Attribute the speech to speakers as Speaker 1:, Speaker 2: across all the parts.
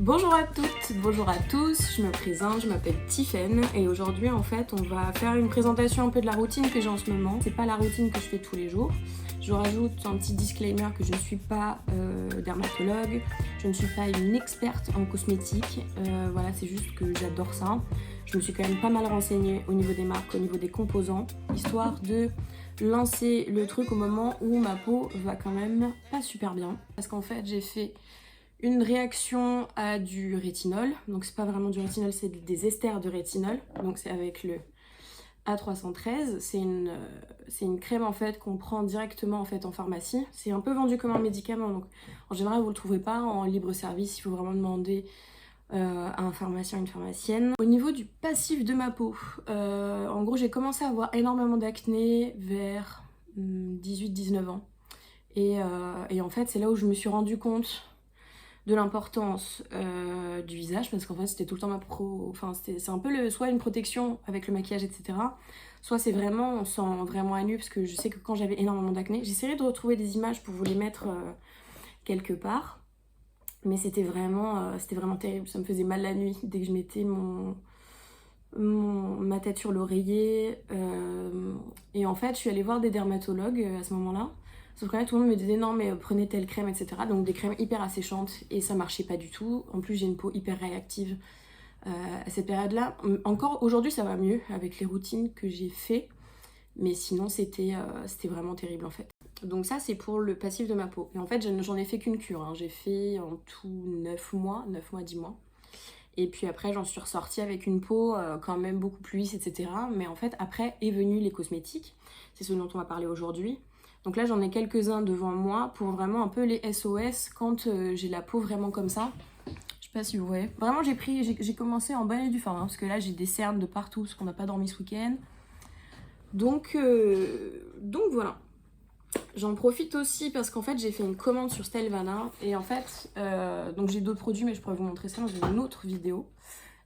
Speaker 1: Bonjour à toutes, bonjour à tous, je me présente, je m'appelle Tiffaine et aujourd'hui en fait on va faire une présentation un peu de la routine que j'ai en ce moment. C'est pas la routine que je fais tous les jours. Je rajoute un petit disclaimer que je ne suis pas dermatologue, je ne suis pas une experte en cosmétique, voilà c'est juste que j'adore ça. Je me suis quand même pas mal renseignée au niveau des marques, au niveau des composants, histoire de lancer le truc au moment où ma peau va quand même pas super bien. Parce qu'en fait j'ai fait une réaction à du rétinol, donc c'est pas vraiment du rétinol, c'est des esters de rétinol, donc c'est avec le A313, c'est une crème en fait qu'on prend directement en fait en pharmacie, c'est un peu vendu comme un médicament, donc en général vous le trouvez pas en libre service, il faut vraiment demander à un pharmacien, une pharmacienne. Au niveau du passif de ma peau, en gros j'ai commencé à avoir énormément d'acné vers 18-19 ans, et en fait c'est là où je me suis rendu compte de l'importance du visage, parce qu'en fait c'était tout le temps c'est un peu soit une protection avec le maquillage, etc., soit c'est vraiment, on sent vraiment à nu, parce que je sais que quand j'avais énormément d'acné, j'essaierai de retrouver des images pour vous les mettre quelque part, mais c'était vraiment terrible, ça me faisait mal la nuit dès que je mettais ma tête sur l'oreiller, et en fait je suis allée voir des dermatologues à ce moment-là. Sauf que là, tout le monde me disait non, mais prenez telle crème, etc. Donc des crèmes hyper asséchantes et ça marchait pas du tout. En plus, j'ai une peau hyper réactive à cette période-là. Encore aujourd'hui, ça va mieux avec les routines que j'ai fait. Mais sinon, c'était vraiment terrible en fait. Donc ça, c'est pour le passif de ma peau. Et en fait, j'en ai fait qu'une cure, hein. J'ai fait en tout 9 mois, 10 mois. Et puis après, j'en suis ressortie avec une peau quand même beaucoup plus lisse, etc. Mais en fait, après est venu les cosmétiques. C'est ce dont on va parler aujourd'hui. Donc là, j'en ai quelques-uns devant moi pour vraiment un peu les SOS quand j'ai la peau vraiment comme ça. Je sais pas si vous voyez. Vraiment, j'ai commencé en bas du fin, hein, parce que là, j'ai des cernes de partout parce qu'on n'a pas dormi ce week-end. Donc voilà. J'en profite aussi parce qu'en fait, j'ai fait une commande sur Stelvana. Et en fait, donc j'ai d'autres produits, mais je pourrais vous montrer ça dans une autre vidéo.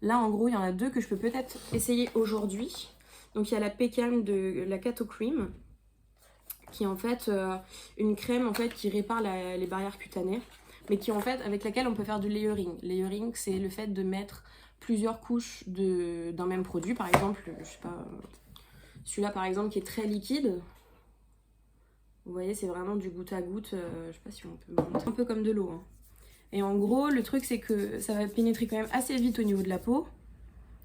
Speaker 1: Là, en gros, il y en a deux que je peux peut-être essayer aujourd'hui. Donc il y a la Pecam de la Kato Cream, qui est en fait une crème en fait qui répare les barrières cutanées, mais qui en fait avec laquelle on peut faire du layering. Layering, c'est le fait de mettre plusieurs couches d'un même produit. Par exemple, je sais pas, celui-là par exemple qui est très liquide. Vous voyez, c'est vraiment du goutte à goutte. Je sais pas si on peut montrer. Un peu comme de l'eau, hein. Et en gros, le truc c'est que ça va pénétrer quand même assez vite au niveau de la peau.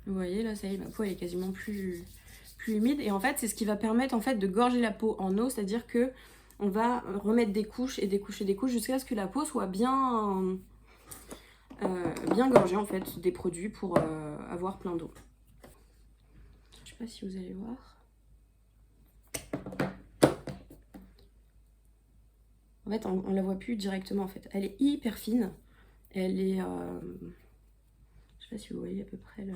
Speaker 1: Vous voyez, là ça y est, ma peau elle est quasiment plus humide, et en fait c'est ce qui va permettre en fait de gorger la peau en eau, c'est-à-dire que on va remettre des couches et des couches et des couches jusqu'à ce que la peau soit bien gorgée en fait des produits pour avoir plein d'eau. Je sais pas si vous allez voir. En fait on la voit plus directement en fait, elle est hyper fine, elle est je sais pas si vous voyez à peu près le...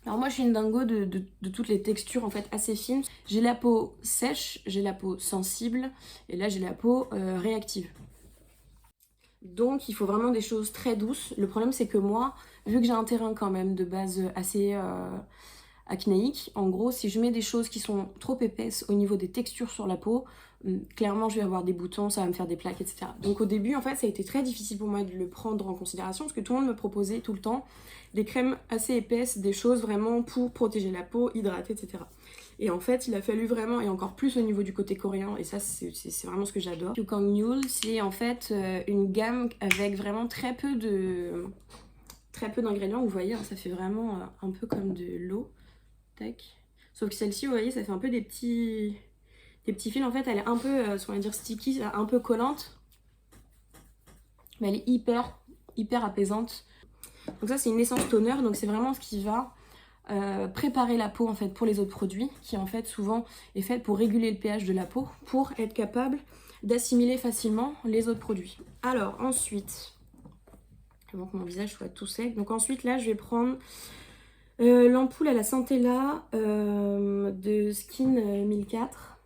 Speaker 1: Alors moi je suis une dingo de toutes les textures en fait assez fines. J'ai la peau sèche, j'ai la peau sensible et là j'ai la peau réactive. Donc il faut vraiment des choses très douces. Le problème c'est que moi, vu que j'ai un terrain quand même de base assez acnéique, en gros si je mets des choses qui sont trop épaisses au niveau des textures sur la peau, clairement je vais avoir des boutons, ça va me faire des plaques, etc. Donc au début en fait ça a été très difficile pour moi de le prendre en considération, parce que tout le monde me proposait tout le temps des crèmes assez épaisses, des choses vraiment pour protéger la peau, hydrater, etc. Et en fait, il a fallu vraiment, et encore plus au niveau du côté coréen, et ça c'est vraiment ce que j'adore. Yukang Mule, c'est en fait une gamme avec vraiment très peu d'ingrédients. Vous voyez, hein, ça fait vraiment un peu comme de l'eau. Tac. Sauf que celle-ci, vous voyez, ça fait un peu des petits fils. En fait, elle est un peu, on va dire sticky, un peu collante. Mais elle est hyper apaisante. Donc ça, c'est une essence toner, donc c'est vraiment ce qui va préparer la peau en fait pour les autres produits, qui en fait souvent est faite pour réguler le pH de la peau, pour être capable d'assimiler facilement les autres produits. Alors ensuite, avant que mon visage soit tout sec, donc ensuite là je vais prendre l'ampoule à la Centella de Skin 1004.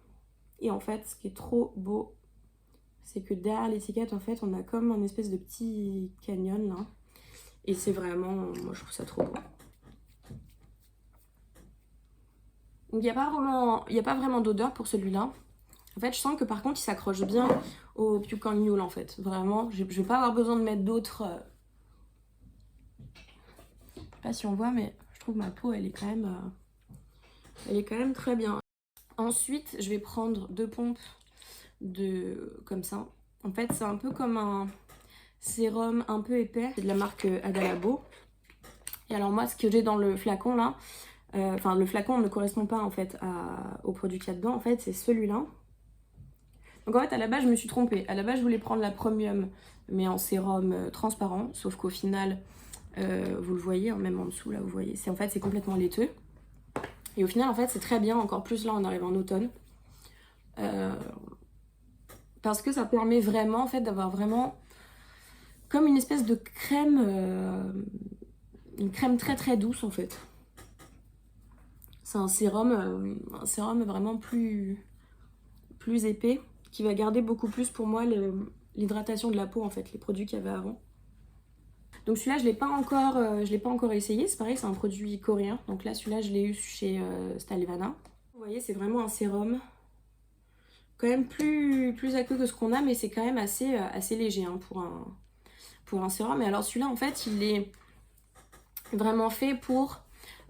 Speaker 1: Et en fait ce qui est trop beau, c'est que derrière l'étiquette en fait on a comme un espèce de petit canyon là, et c'est vraiment, moi je trouve ça trop beau. Donc il n'y a pas vraiment d'odeur pour celui-là. En fait, je sens que par contre, il s'accroche bien au Pucang en fait. Vraiment, je vais pas avoir besoin de mettre d'autres... Je sais pas si on voit, mais je trouve que ma peau, elle est quand même très bien. Ensuite, je vais prendre 2 pompes comme ça. En fait, c'est un peu comme un sérum un peu épais. C'est de la marque Adalabo. Et alors moi, ce que j'ai dans le flacon là, enfin le flacon ne correspond pas en fait au produit qu'il y a dedans. En fait, c'est celui-là. Donc en fait, à la base, je me suis trompée. À la base, je voulais prendre la Premium, mais en sérum transparent. Sauf qu'au final, vous le voyez, hein, même en dessous là, vous voyez, en fait, c'est complètement laiteux. Et au final, en fait, c'est très bien, encore plus là, on arrive en automne. Parce que ça permet vraiment, en fait, d'avoir vraiment comme une espèce de crème, une crème très très douce, en fait. C'est un sérum vraiment plus épais, qui va garder beaucoup plus pour moi l'hydratation de la peau, en fait, les produits qu'il y avait avant. Donc celui-là, je l'ai pas encore essayé. C'est pareil, c'est un produit coréen. Donc là, celui-là, je l'ai eu chez Stalvana. Vous voyez, c'est vraiment un sérum quand même plus aqueux que ce qu'on a, mais c'est quand même assez léger hein, pour un sérum. Mais alors celui-là, en fait, il est vraiment fait pour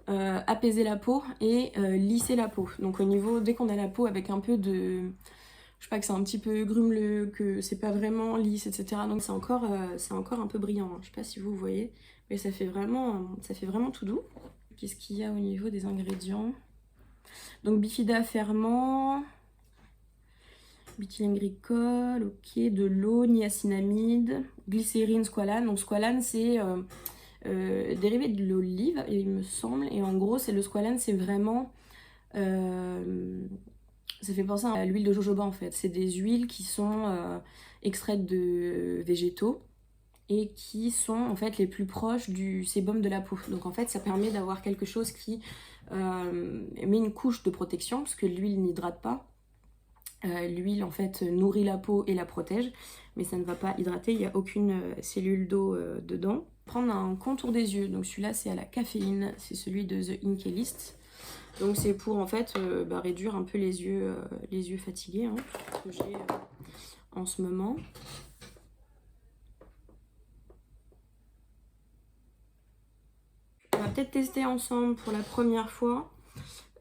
Speaker 1: apaiser la peau et lisser la peau. Donc au niveau, dès qu'on a la peau avec un peu de... Je sais pas, que c'est un petit peu grumeleux, que c'est pas vraiment lisse, etc. Donc c'est encore un peu brillant. Hein. Je sais pas si vous voyez, mais ça fait vraiment tout doux. Qu'est-ce qu'il y a au niveau des ingrédients? Donc bifida ferment, butylène-glycol, ok, de l'eau, niacinamide, glycérine, squalane. Donc squalane c'est dérivé de l'olive, il me semble. Et en gros, le squalane, c'est vraiment... ça fait penser à l'huile de jojoba en fait. C'est des huiles qui sont extraites de végétaux et qui sont en fait les plus proches du sébum de la peau. Donc en fait ça permet d'avoir quelque chose qui met une couche de protection parce que l'huile n'hydrate pas. L'huile en fait nourrit la peau et la protège, mais ça ne va pas hydrater, il n'y a aucune cellule d'eau dedans. Prendre un contour des yeux, donc celui-là c'est à la caféine, c'est celui de The Inkélist. Donc c'est pour en fait réduire un peu les yeux fatigués hein, que j'ai en ce moment. On va peut-être tester ensemble pour la première fois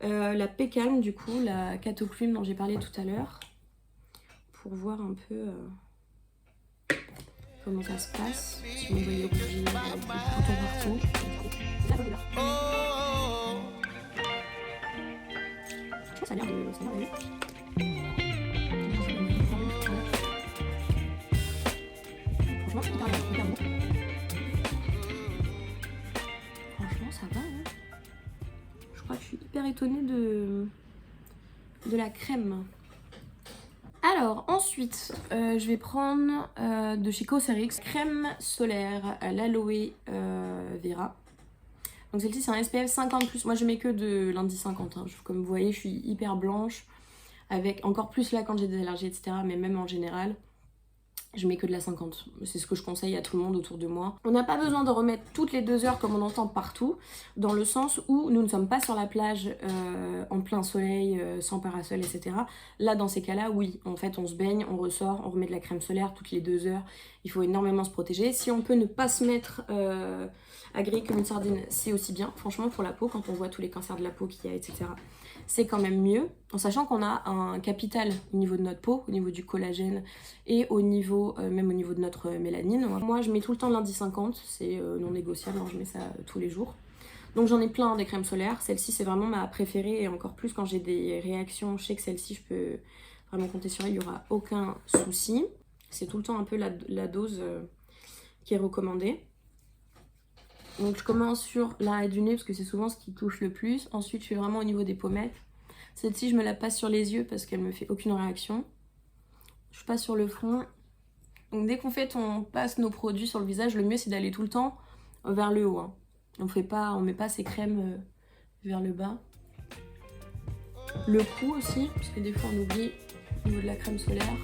Speaker 1: la Pécalme du coup, la catoclume dont j'ai parlé tout à l'heure. Pour voir un peu comment ça se passe. Si vous voyez rougir avec des boutons partout. Ça a l'air de... Franchement, hyper bon. Franchement, ça va. Hein. Je crois que je suis hyper étonnée de la crème. Alors, ensuite, je vais prendre de chez Cosrx crème solaire à l'aloe vera. Donc celle-ci c'est un SPF 50+, moi je mets que de l'indice 50, hein. Comme vous voyez je suis hyper blanche, avec encore plus là quand j'ai des allergies etc, mais même en général, je mets que de la 50. C'est ce que je conseille à tout le monde autour de moi. On n'a pas besoin de remettre toutes les 2 heures comme on entend partout, dans le sens où nous ne sommes pas sur la plage en plein soleil, sans parasol, etc. Là, dans ces cas-là, oui, en fait, on se baigne, on ressort, on remet de la crème solaire toutes les 2 heures. Il faut énormément se protéger. Si on peut ne pas se mettre à griller comme une sardine, c'est aussi bien, franchement, pour la peau, quand on voit tous les cancers de la peau qu'il y a, etc. C'est quand même mieux, en sachant qu'on a un capital au niveau de notre peau, au niveau du collagène et au niveau, même au niveau de notre mélanine. Moi, je mets tout le temps l'indice 50, c'est non négociable, hein, je mets ça tous les jours. Donc j'en ai plein des crèmes solaires, celle-ci c'est vraiment ma préférée et encore plus quand j'ai des réactions, je sais que celle-ci je peux vraiment compter sur elle, il n'y aura aucun souci. C'est tout le temps un peu la dose qui est recommandée. Donc je commence sur l'arrêt du nez parce que c'est souvent ce qui touche le plus. Ensuite je fais vraiment au niveau des pommettes. Celle-ci je me la passe sur les yeux parce qu'elle me fait aucune réaction. Je passe sur le front. Donc dès on passe nos produits sur le visage, le mieux c'est d'aller tout le temps vers le haut. Hein. On met pas ces crèmes vers le bas. Le cou aussi, parce que des fois on oublie au niveau de la crème solaire.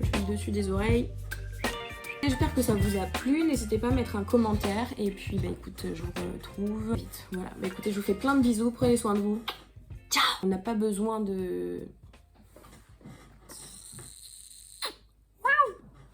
Speaker 1: Je mets dessus des oreilles. J'espère que ça vous a plu, n'hésitez pas à mettre un commentaire et puis bah écoute, je vous retrouve vite. Voilà, bah écoutez, je vous fais plein de bisous, prenez soin de vous. Ciao. On n'a pas besoin de